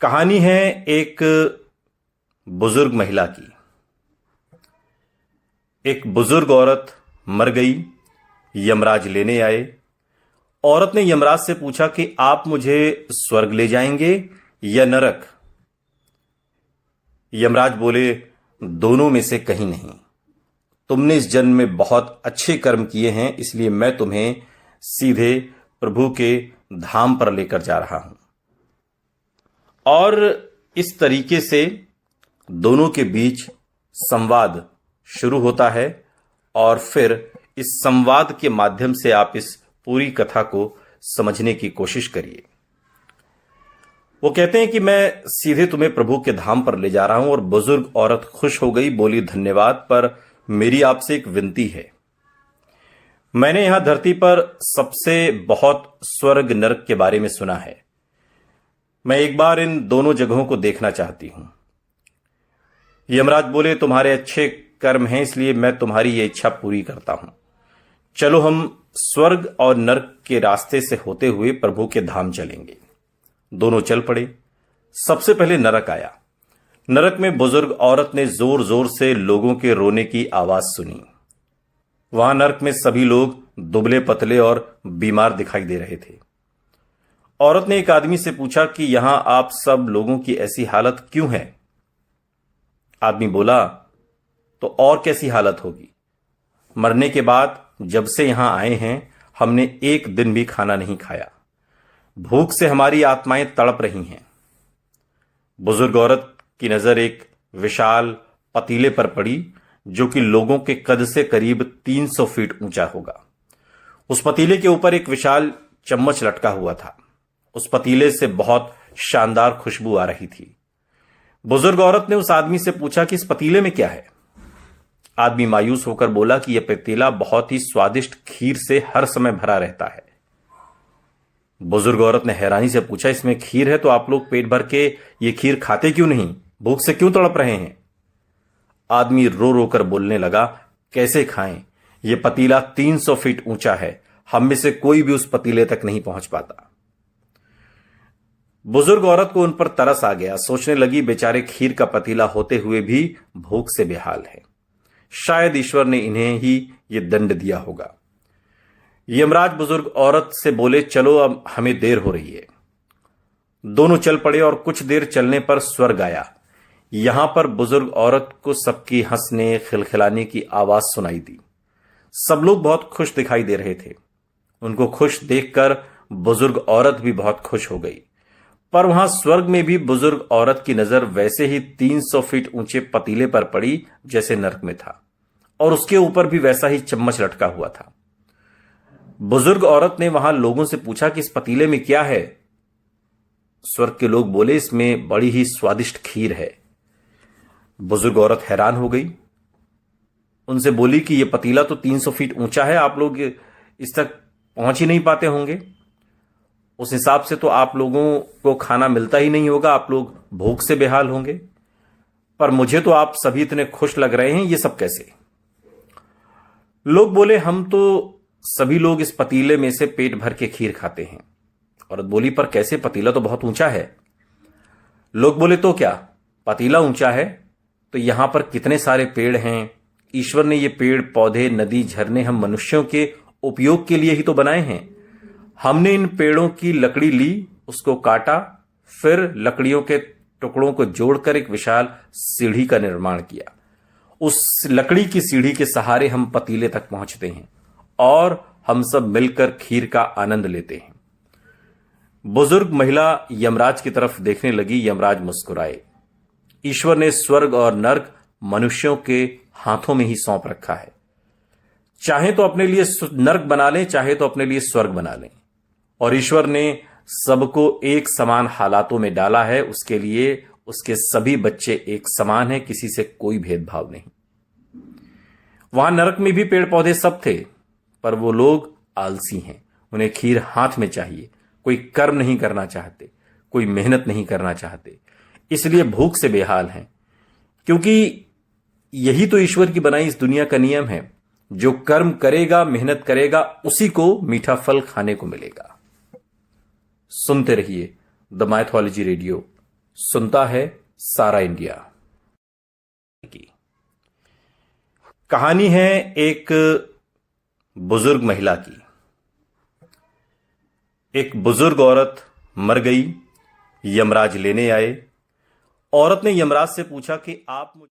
कहानी है एक बुजुर्ग महिला की। एक बुजुर्ग औरत मर गई। यमराज लेने आए। औरत ने यमराज से पूछा कि आप मुझे स्वर्ग ले जाएंगे या नरक। यमराज बोले, दोनों में से कहीं नहीं। तुमने इस जन्म में बहुत अच्छे कर्म किए हैं, इसलिए मैं तुम्हें सीधे प्रभु के धाम पर लेकर जा रहा हूं। और इस तरीके से दोनों के बीच संवाद शुरू होता है और फिर इस संवाद के माध्यम से आप इस पूरी कथा को समझने की कोशिश करिए। वो कहते हैं कि मैं सीधे तुम्हें प्रभु के धाम पर ले जा रहा हूं। और बुजुर्ग औरत खुश हो गई, बोली, धन्यवाद, पर मेरी आपसे एक विनती है। मैंने यहां धरती पर सबसे बहुत स्वर्ग नरक के बारे में सुना है। मैं एक बार इन दोनों जगहों को देखना चाहती हूं। यमराज बोले, तुम्हारे अच्छे कर्म हैं, इसलिए मैं तुम्हारी ये इच्छा पूरी करता हूं। चलो हम स्वर्ग और नरक के रास्ते से होते हुए प्रभु के धाम चलेंगे। दोनों चल पड़े। सबसे पहले नरक आया। नरक में बुजुर्ग औरत ने जोर जोर से लोगों के रोने की आवाज सुनी। वहां नरक में सभी लोग दुबले पतले और बीमार दिखाई दे रहे थे। औरत ने एक आदमी से पूछा कि यहां आप सब लोगों की ऐसी हालत क्यों है? आदमी बोला, तो और कैसी हालत होगी? मरने के बाद जब से यहां आए हैं हमने एक दिन भी खाना नहीं खाया। भूख से हमारी आत्माएं तड़प रही हैं। बुजुर्ग औरत की नजर एक विशाल पतीले पर पड़ी जो कि लोगों के कद से करीब 300 फीट ऊंचा होगा। उस पतीले के ऊपर एक विशाल चम्मच लटका हुआ था। उस पतीले से बहुत शानदार खुशबू आ रही थी। बुजुर्ग औरत ने उस आदमी से पूछा कि इस पतीले में क्या है? आदमी मायूस होकर बोला कि यह पतीला बहुत ही स्वादिष्ट खीर से हर समय भरा रहता है। बुजुर्ग औरत ने हैरानी से पूछा, इसमें खीर है तो आप लोग पेट भर के ये खीर खाते क्यों नहीं? भूख से क्यों तड़प रहे हैं? आदमी रो रो कर बोलने लगा, कैसे खाएं? यह पतीला 300 फीट ऊंचा है। हम में से कोई भी उस पतीले तक नहीं पहुंच पाता। बुजुर्ग औरत को उन पर तरस आ गया। सोचने लगी, बेचारे खीर का पतीला होते हुए भी भूख से बेहाल है। शायद ईश्वर ने इन्हें ही ये दंड दिया होगा। यमराज बुजुर्ग औरत से बोले, चलो अब हमें देर हो रही है। दोनों चल पड़े और कुछ देर चलने पर स्वर्ग आया। यहां पर बुजुर्ग औरत को सबकी हंसने खिलखिलाने की आवाज सुनाई दी। सब लोग बहुत खुश दिखाई दे रहे थे। उनको खुश देखकर बुजुर्ग औरत भी बहुत खुश हो गई। पर वहां स्वर्ग में भी बुजुर्ग औरत की नजर वैसे ही 300 फीट ऊंचे पतीले पर पड़ी जैसे नरक में था, और उसके ऊपर भी वैसा ही चम्मच लटका हुआ था। बुजुर्ग औरत ने वहां लोगों से पूछा कि इस पतीले में क्या है? स्वर्ग के लोग बोले, इसमें बड़ी ही स्वादिष्ट खीर है। बुजुर्ग औरत हैरान हो गई। उनसे बोली कि यह पतीला तो 300 फीट ऊंचा है, आप लोग इस तक पहुंच ही नहीं पाते होंगे। उस हिसाब से तो आप लोगों को खाना मिलता ही नहीं होगा, आप लोग भूख से बेहाल होंगे। पर मुझे तो आप सभी इतने खुश लग रहे हैं, ये सब कैसे? लोग बोले, हम तो सभी लोग इस पतीले में से पेट भर के खीर खाते हैं। औरत बोली, पर कैसे? पतीला तो बहुत ऊंचा है। लोग बोले, तो क्या पतीला ऊंचा है तो यहां पर कितने सारे पेड़ हैं। ईश्वर ने ये पेड़ पौधे नदी झरने हम मनुष्यों के उपयोग के लिए ही तो बनाए हैं। हमने इन पेड़ों की लकड़ी ली, उसको काटा, फिर लकड़ियों के टुकड़ों को जोड़कर एक विशाल सीढ़ी का निर्माण किया। उस लकड़ी की सीढ़ी के सहारे हम पतीले तक पहुंचते हैं और हम सब मिलकर खीर का आनंद लेते हैं। बुजुर्ग महिला यमराज की तरफ देखने लगी। यमराज मुस्कुराए। ईश्वर ने स्वर्ग और नरक मनुष्यों के हाथों में ही सौंप रखा है। चाहे तो अपने लिए नरक बना लें, चाहे तो अपने लिए स्वर्ग बना लें। और ईश्वर ने सबको एक समान हालातों में डाला है। उसके लिए उसके सभी बच्चे एक समान हैं, किसी से कोई भेदभाव नहीं। वहां नरक में भी पेड़ पौधे सब थे, पर वो लोग आलसी हैं। उन्हें खीर हाथ में चाहिए। कोई कर्म नहीं करना चाहते, कोई मेहनत नहीं करना चाहते, इसलिए भूख से बेहाल हैं। क्योंकि यही तो ईश्वर की बनाई इस दुनिया का नियम है। जो कर्म करेगा, मेहनत करेगा, उसी को मीठा फल खाने को मिलेगा। सुनते रहिए द माइथोलॉजी रेडियो। सुनता है सारा इंडिया की। कहानी है एक बुजुर्ग महिला की। एक बुजुर्ग औरत मर गई, यमराज लेने आए। औरत ने यमराज से पूछा कि आप